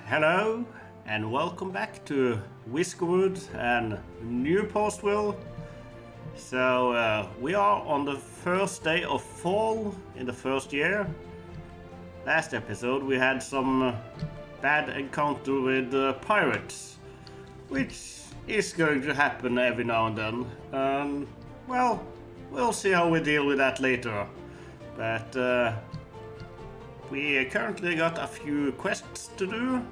Hello and welcome back to WhiskerWood and new Pawsville. So we are on the first day of fall in the first year. Last episode we had some bad encounter with pirates, which is going to happen every now and then. Well, we'll see how we deal with that later. But we currently got a few quests to do,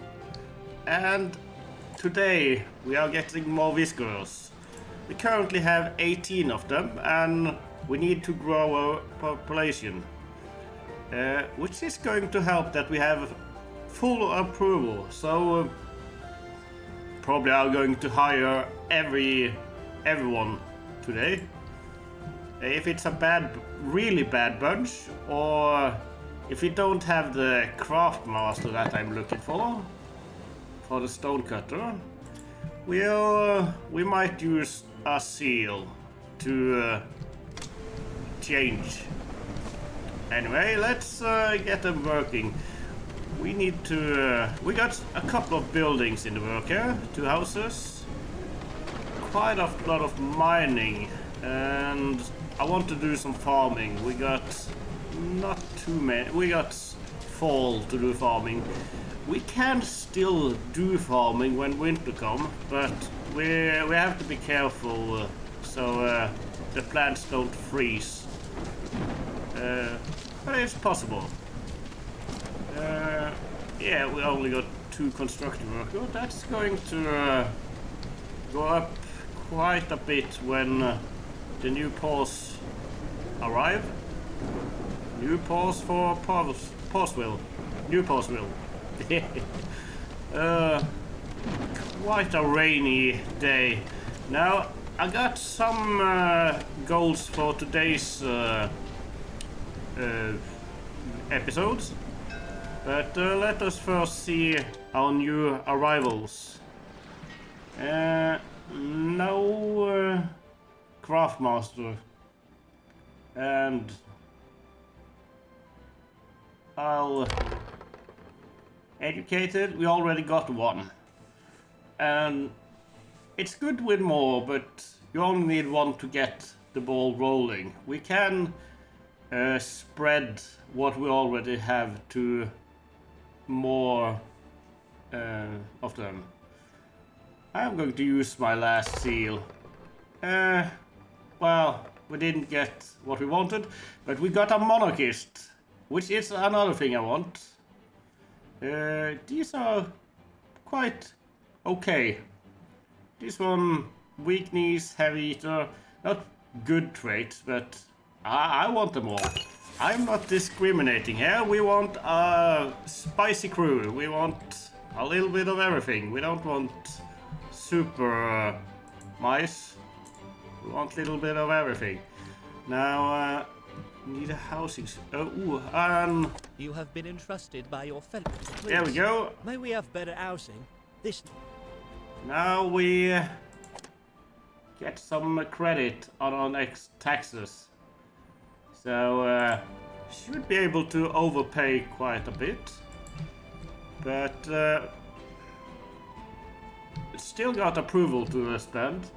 and today we are getting more whiskerers. We currently have 18 of them, and we need to grow our population, which is going to help that we have full approval. So probably are going to hire everyone today. If it's a really bad bunch, or if we don't have the craft master that I'm looking for the stone cutter, we might use a seal to change. Anyway, let's get them working. We need to. We got a couple of buildings in the work here, 2 houses, quite a lot of mining, and I want to do some farming. We got not too many. We got fall to do farming. We can still do farming when winter comes, but we have to be careful so the plants don't freeze. But it's possible. Yeah, we only got 2 construction workers. That's going to go up quite a bit when the new paws arrive. New paws for Pawsville. New Pawsville. Quite a rainy day. Now, I got some goals for today's episodes, but let us first see our new arrivals. No craftmaster, and I'll educated. We already got 1, and it's good with more, but you only need 1 to get the ball rolling. We can spread what we already have to more of them. I'm going to use my last seal. Well, we didn't get what we wanted, but we got a monarchist, which is another thing I want. These are quite okay. This one, weak knees, heavy eater, not good traits, but I want them all. I'm not discriminating here. We want a spicy crew. We want a little bit of everything. We don't want super mice. We want a little bit of everything. Now, need a housing. You have been entrusted by your fellows. Please, there we go. May we have better housing? This. Now we get some credit on our next taxes. So should be able to overpay quite a bit, but still got approval to spend.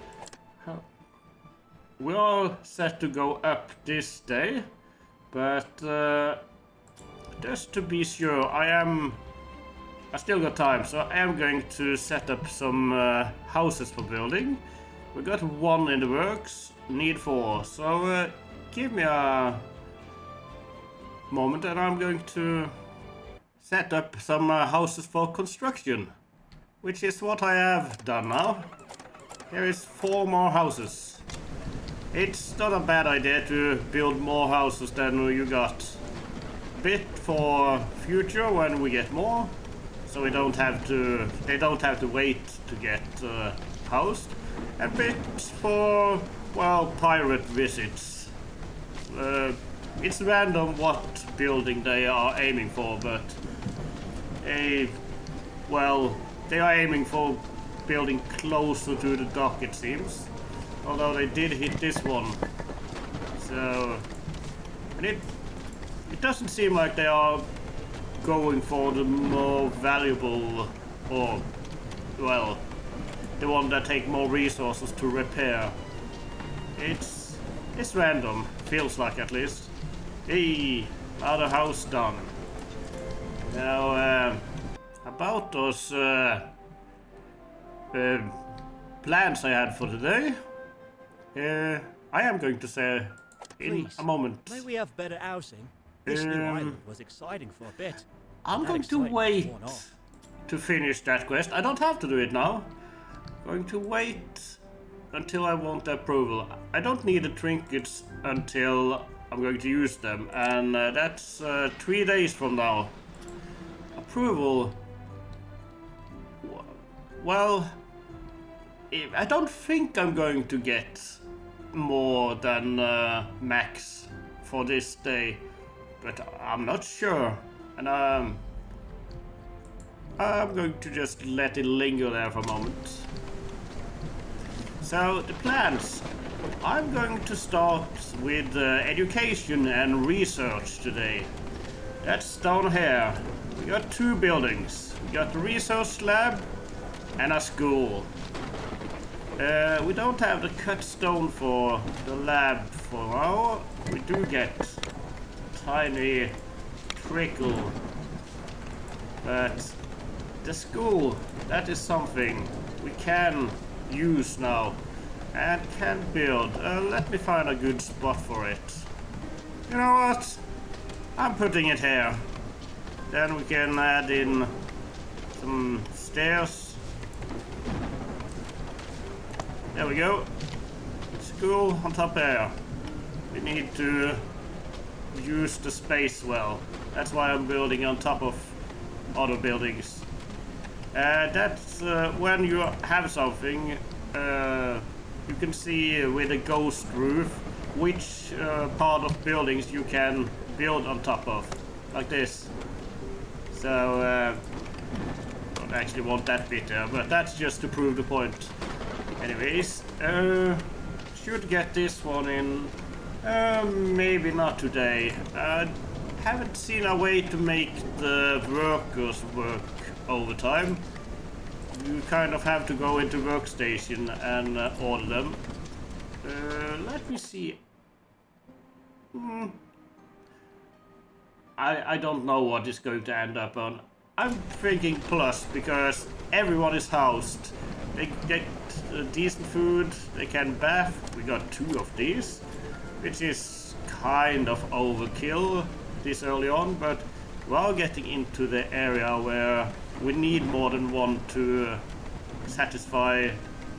We are set to go up this day, but just to be sure, I still got time, so I am going to set up some houses for building. We got 1 in the works, need 4, so give me a moment and I'm going to set up some houses for construction, which is what I have done now. Here is 4 more houses. It's not a bad idea to build more houses than you got. Bit for future when we get more, so they don't have to wait to get housed. And bits for, well, pirate visits. It's random what building they are aiming for, but they are aiming for building closer to the dock, it seems. Although they did hit this one. So, and it doesn't seem like they are going for the more valuable or, well, the one that take more resources to repair. It's random, feels like at least. Hey, other house done. Now, about those plans I had for today, I am going to say in a moment. May we have better housing? This new island was exciting for a bit. I'm That going to excitement wait worn off. to finish that quest. I don't have to do it now. Going to wait until I want the approval. I don't need the trinkets until I'm going to use them, and that's 3 days from now. Approval. Well, I don't think I'm going to get more than max for this day, but I'm not sure, and I'm going to just let it linger there for a moment. So the plans. I'm going to start with education and research today. That's down here. We got 2 buildings. We got the research lab and a school. We don't have the cut stone for the lab for now. We do get tiny trickle. But the school, that is something we can use now and can build. Let me find a good spot for it. You know what? I'm putting it here. Then we can add in some stairs. There we go. School on top here. We need to use the space well. That's why I'm building on top of other buildings. That's when you have something, you can see with a ghost roof which part of buildings you can build on top of, like this. So, don't actually want that bit there, but that's just to prove the point. Anyways, should get this one in, maybe not today. Haven't seen a way to make the workers work overtime. You kind of have to go into workstation and order them. Let me see. I don't know what it's going to end up on. I'm thinking plus because everyone is housed. They get decent food, they can bath. We got 2 of these, which is kind of overkill this early on, but we are getting into the area where we need more than one to satisfy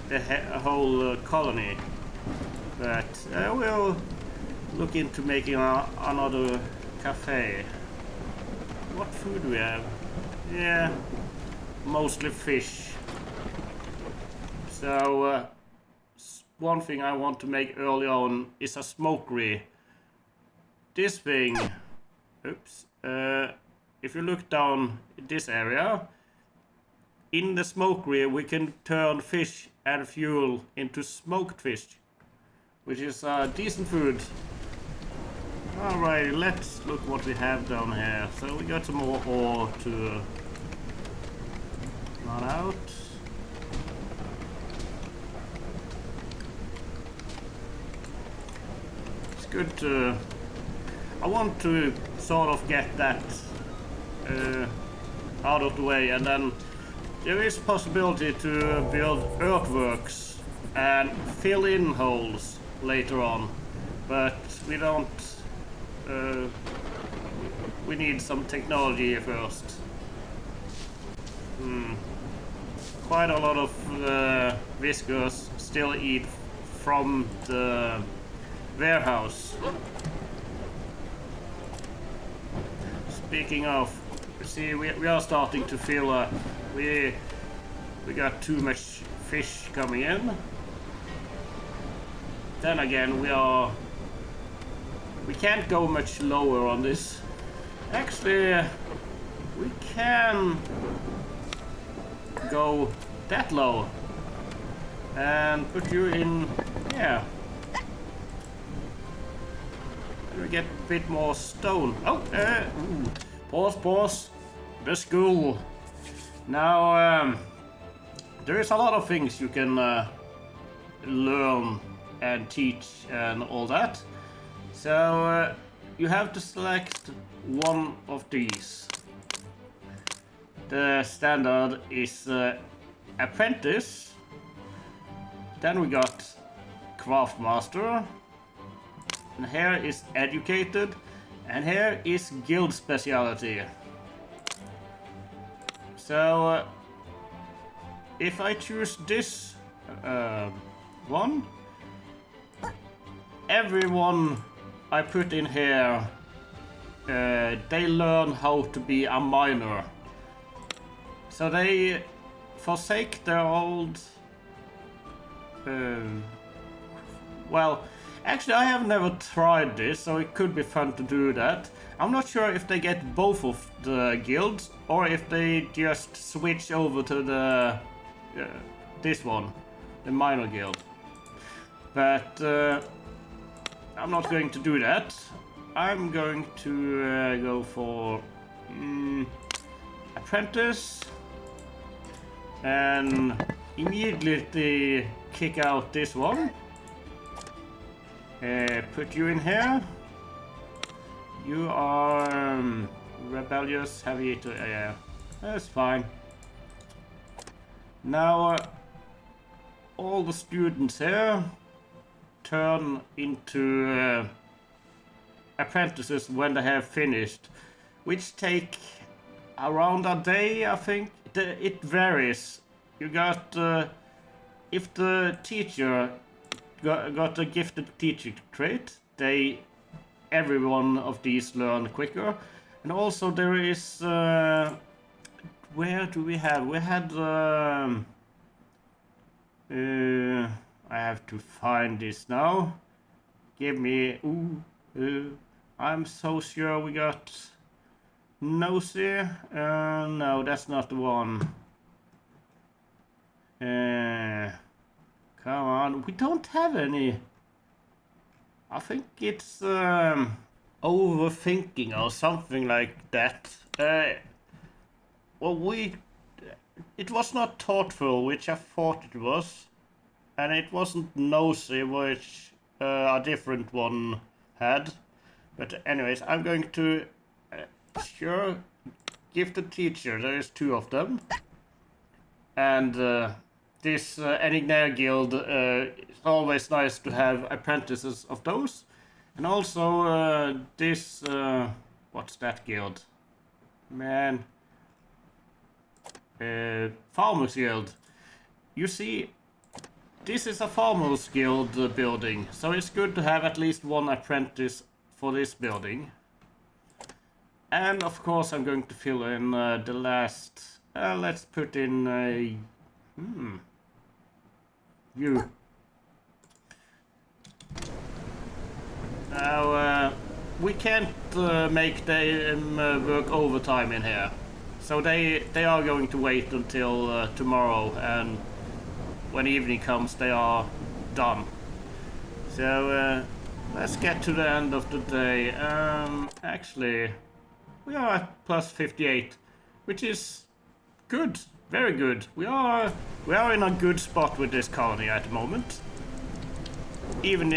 the whole colony. But we'll look into making another cafe. What food do we have? Yeah, mostly fish. So one thing I want to make early on is a smokery. This thing, oops, if you look down this area, in the smokery we can turn fish and fuel into smoked fish, which is decent food. Alright, let's look what we have down here. So we got some more ore to run out. It's good to... I want to sort of get that out of the way, and then there is possibility to build earthworks and fill in holes later on, but we don't... we need some technology first. Quite a lot of Whiskerers still eat from the warehouse. Speaking of, see, we are starting to feel we got too much fish coming in. Then again, we can't go much lower on this. Actually, we can go that low and put you in here. We get a bit more stone. Oh, pause. The school. Now, there is a lot of things you can learn and teach and all that. So you have to select one of these. The standard is apprentice. Then we got craftmaster. And here is educated. And here is guild specialty. So if I choose this one, everyone I put in here, they learn how to be a miner. So they forsake their old... well, actually I have never tried this, so it could be fun to do that. I'm not sure if they get both of the guilds, or if they just switch over to the this one, the miner guild. But I'm not going to do that. I'm going to go for apprentice. And immediately kick out this one. Put you in here. You are rebellious, heavy to... yeah, that's fine. Now all the students here turn into apprentices when they have finished, which take around a day, I think. It varies. You got if the teacher got a gifted teacher trait, every one of these learn quicker. And also there is where do we have? We had I have to find this now. Give me I'm so sure we got nosy. No, that's not the one. Come on, we don't have any. I think it's overthinking or something like that. Well, it was not thoughtful, which I thought it was, and it wasn't nosy, which a different one had. But anyways, I'm going to sure give the teacher. There is 2 of them, and this Enignair guild. It's always nice to have apprentices of those, and also this. What's that guild? Man. Farmers Guild. You see, this is a Farmers Guild building, so it's good to have at least one apprentice for this building. And of course I'm going to fill in the last... let's put in you. Now, we can't make them work overtime in here. So they are going to wait until tomorrow, and when evening comes they are done. So let's get to the end of the day. Actually, we are at plus 58, which is good, very good. We are in a good spot with this colony at the moment. Even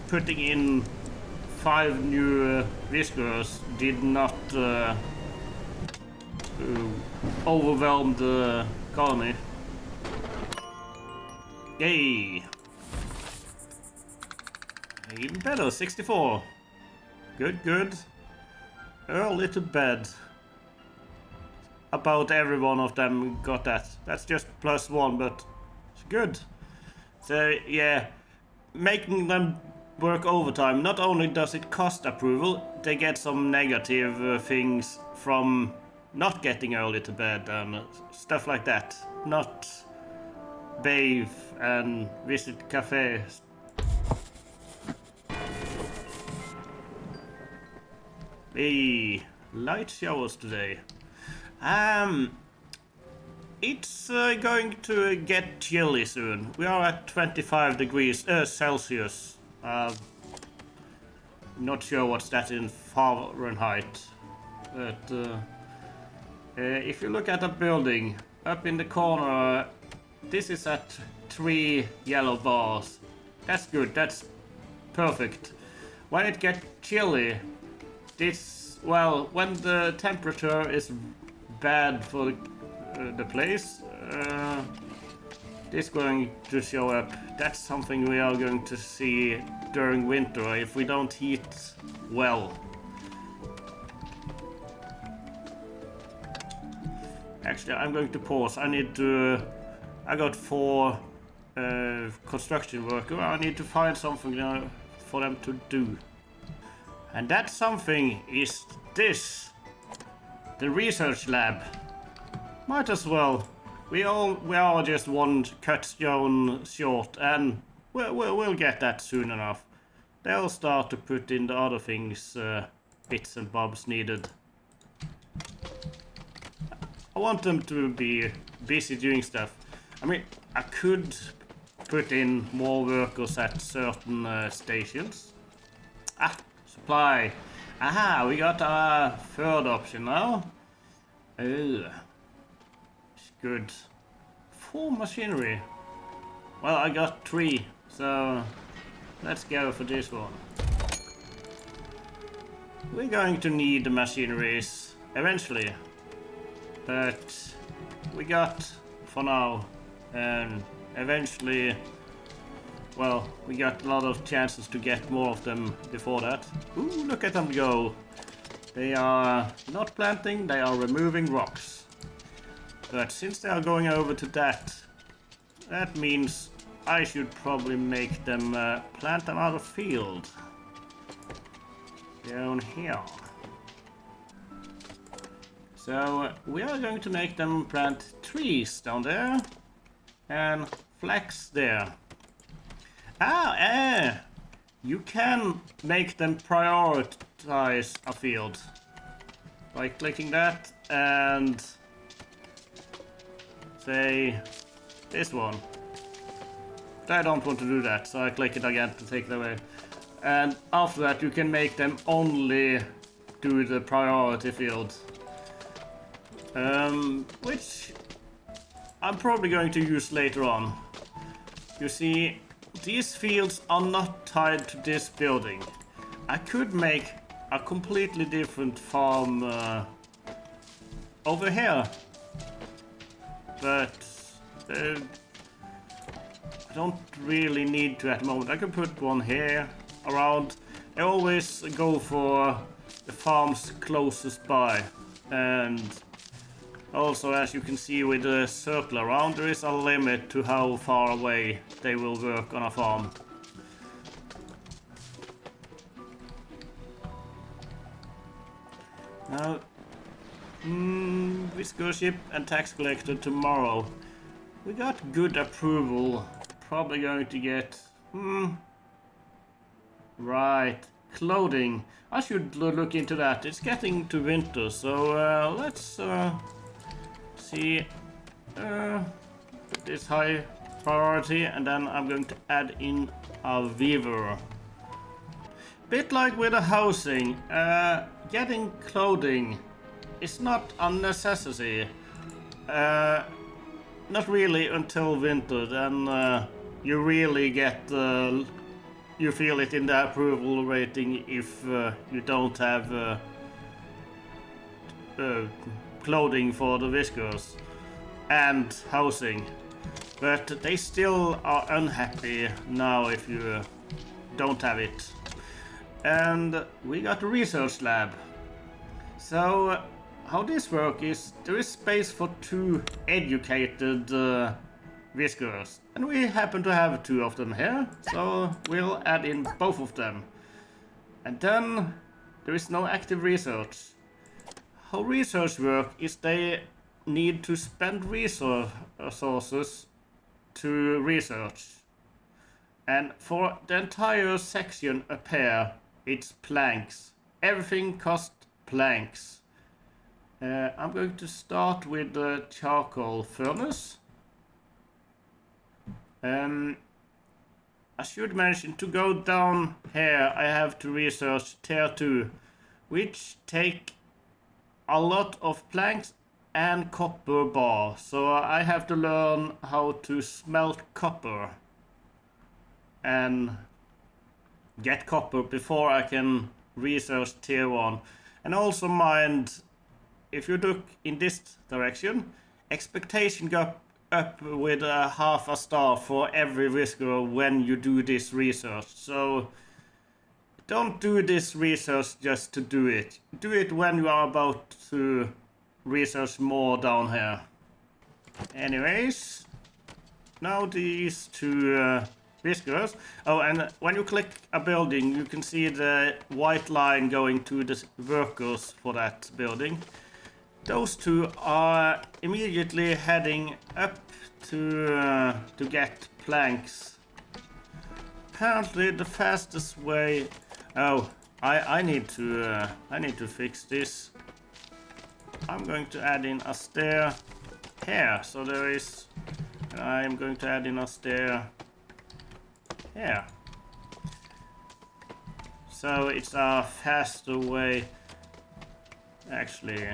putting in 5 new whiskerers did not overwhelm the colony. Yay! Even better, 64. Good, good. Early to bed. About every one of them got that. That's just +1, but it's good. So yeah, making them work overtime, not only does it cost approval, they get some negative things from not getting early to bed and stuff like that. Not bathe and visit cafes. Hey, light showers today. It's going to get chilly soon. We are at 25 degrees Celsius. Not sure what's that in Fahrenheit, but If you look at a building up in the corner, this is at 3 yellow bars. That's good, that's perfect. When it gets chilly, well, when the temperature is bad for the place, this is going to show up. That's something we are going to see during winter if we don't heat well. Actually, I'm going to pause. I got 4 construction workers. I need to find something for them to do. And that something is this. The research lab. Might as well. We are just one cut stone short, and we'll get that soon enough. They'll start to put in the other things, bits and bobs needed. I want them to be busy doing stuff. I mean, I could put in more workers at certain stations. Ah, supply. Aha, we got our 3rd option now. Oh, it's good. 4 machinery. Well, I got 3, so let's go for this one. We're going to need the machineries eventually. But we got for now, and eventually, well, we got a lot of chances to get more of them before that. Ooh, look at them go. They are not planting, they are removing rocks. But since they are going over to that means I should probably make them plant another field. Down here. So we are going to make them plant trees down there and flax there. You can make them prioritize a field by clicking that and say this one. But I don't want to do that, so I click it again to take it away. And after that you can make them only do the priority field. Which I'm probably going to use later on. You see, these fields are not tied to this building. I could make a completely different farm over here. But I don't really need to at the moment. I can put one here around. I always go for the farms closest by. And also, as you can see with the circle around, there is a limit to how far away they will work on a farm. Now, Whiskership and tax collector tomorrow. We got good approval. Probably going to get... Right, clothing. I should look into that. It's getting to winter, so let's see. Put this high priority, and then I'm going to add in a weaver. Bit like with the housing, getting clothing is not a necessity. Not really until winter, then you really get you feel it in the approval rating if you don't have clothing for the whiskers and housing. But they still are unhappy now if you don't have it. And we got a research lab. So how this works is there is space for 2 educated whiskerers, and we happen to have 2 of them here, so we'll add in both of them. And then there is no active research. How research works is they need to spend resources to research. And for the entire section up here, it's planks. Everything costs planks. I'm going to start with the charcoal furnace. I should mention, to go down here I have to research tier 2, which take a lot of planks and copper bar, so I have to learn how to smelt copper and get copper before I can research tier 1. And also mind, if you look in this direction, expectation go up with a half a star for every whiskerer when you do this research. So don't do this research just to do it. Do it when you are about to research more down here. Anyways, now these two whiskerers. Oh, and when you click a building, you can see the white line going to the workers for that building. Those two are immediately heading up to get planks. Apparently, the fastest way. Oh, I need to fix this. I'm going to add in a stair here. So there is. I'm going to add in a stair here. So it's a faster way. Actually,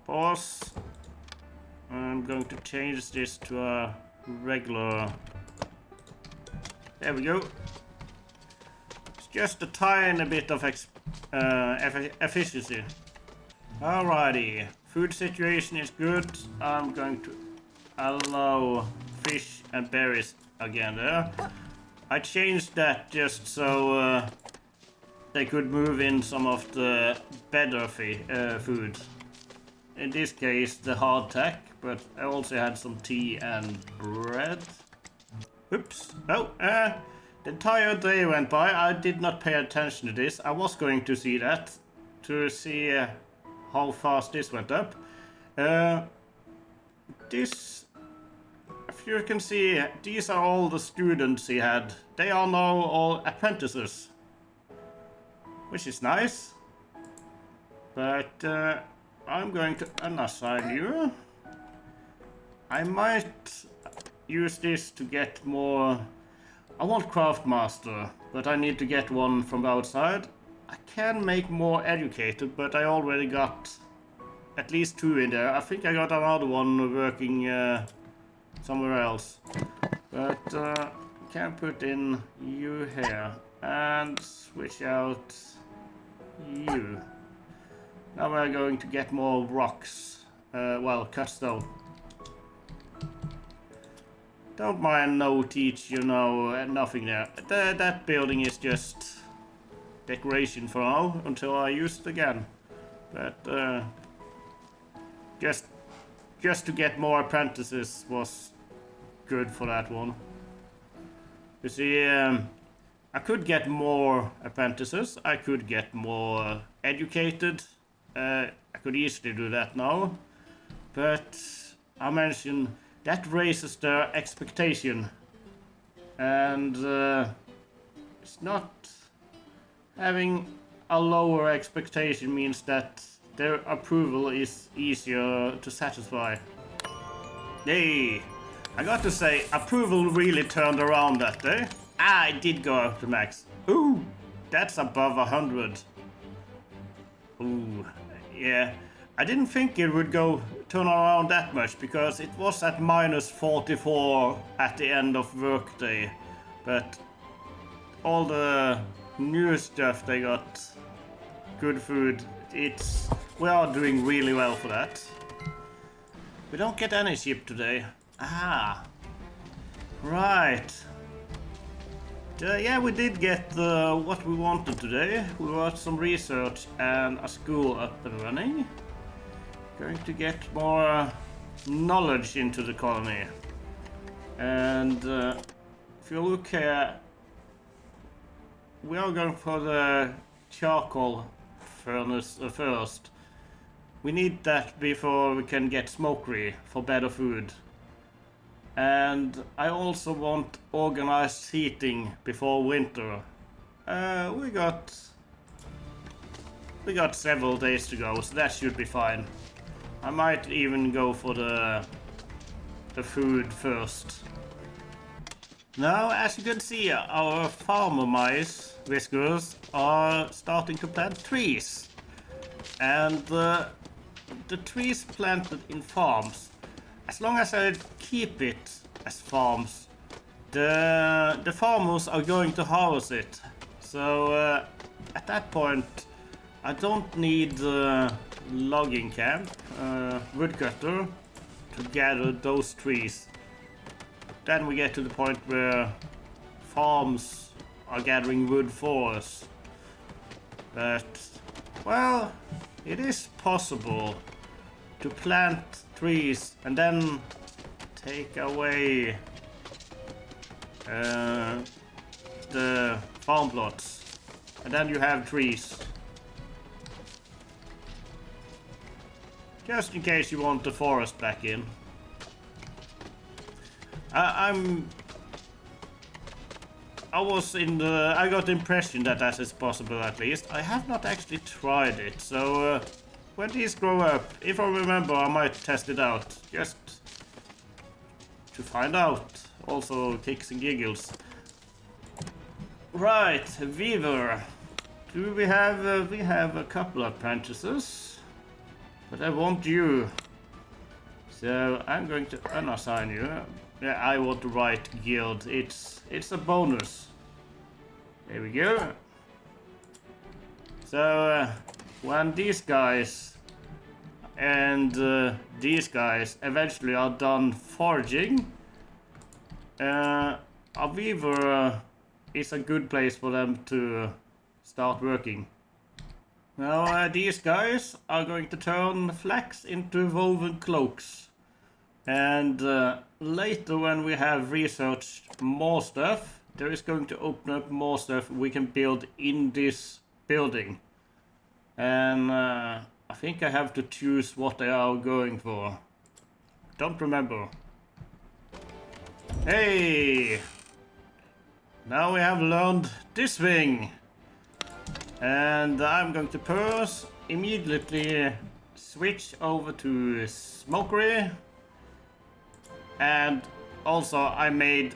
pause. I'm going to change this to a regular. There we go. It's just a tiny bit of efficiency. Alrighty, food situation is good. I'm going to allow fish and berries again there. I changed that just so they could move in some of the better food. In this case, the hardtack, but I also had some tea and bread. Oops. Oh, the entire day went by. I did not pay attention to this. I was going to see that, to see how fast this went up. This, if you can see, these are all the students he had. They are now all apprentices, which is nice. But I'm going to unassign you. I might use this to get more. I want Craftmaster, but I need to get one from outside. I can make more educated, but I already got at least 2 in there. I think I got another one working somewhere else. But can put in you here and switch out you. Now we're going to get more rocks. Well, cut stone. Don't mind no teach, you know, nothing there. That building is just decoration for now until I use it again. But just to get more apprentices was good for that one. You see, I could get more apprentices. I could get more educated. I could easily do that now. But I mentioned that raises their expectation. And it's not having a lower expectation means that their approval is easier to satisfy. Yay! I got to say, approval really turned around that day. I did go up to max. Ooh, that's above 100. Ooh, yeah. I didn't think it would turn around that much because it was at -44 at the end of workday. But all the new stuff they got, good food. We are doing really well for that. We don't get any ship today. Ah, right. Yeah, we did get what we wanted today. We got some research and a school up and running. Going to get more knowledge into the colony. And if you look here, we are going for the charcoal furnace first. We need that before we can get smokery for better food. And I also want organized heating before winter. We got several days to go, so that should be fine. I might even go for the food first. Now, as you can see, our farmer mice, whiskerers, are starting to plant trees. And the trees planted in farms, as long as I keep it as farms, the farmers are going to harvest it. So at that point, I don't need logging camp, woodcutter, to gather those trees. Then we get to the point where farms are gathering wood for us. But, well, it is possible to plant trees and then take away the farm plots. And then you have trees. Just in case you want the forest back in. I got the impression that that is possible at least. I have not actually tried it, so when these grow up, if I remember, I might test it out. Just to find out. Also, kicks and giggles. Right, Weaver. Do we have a couple of apprentices, but I want you. So I'm going to unassign you. Yeah, I want the right guild. It's a bonus. There we go. So when these guys and these guys eventually are done foraging, a weaver is a good place for them to start working. Now these guys are going to turn flax into woven cloaks. And later when we have researched more stuff, there is going to open up more stuff we can build in this building. And I think I have to choose what they are going for. Don't remember. Hey! Now we have learned this thing. And I'm going to immediately switch over to smokery. And also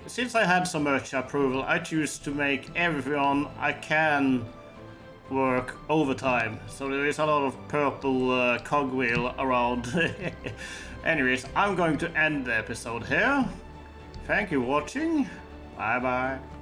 since I had so much approval, I choose to make everyone I can work overtime. So there is a lot of purple cogwheel around. Anyways, I'm going to end the episode here. Thank you for watching. Bye bye.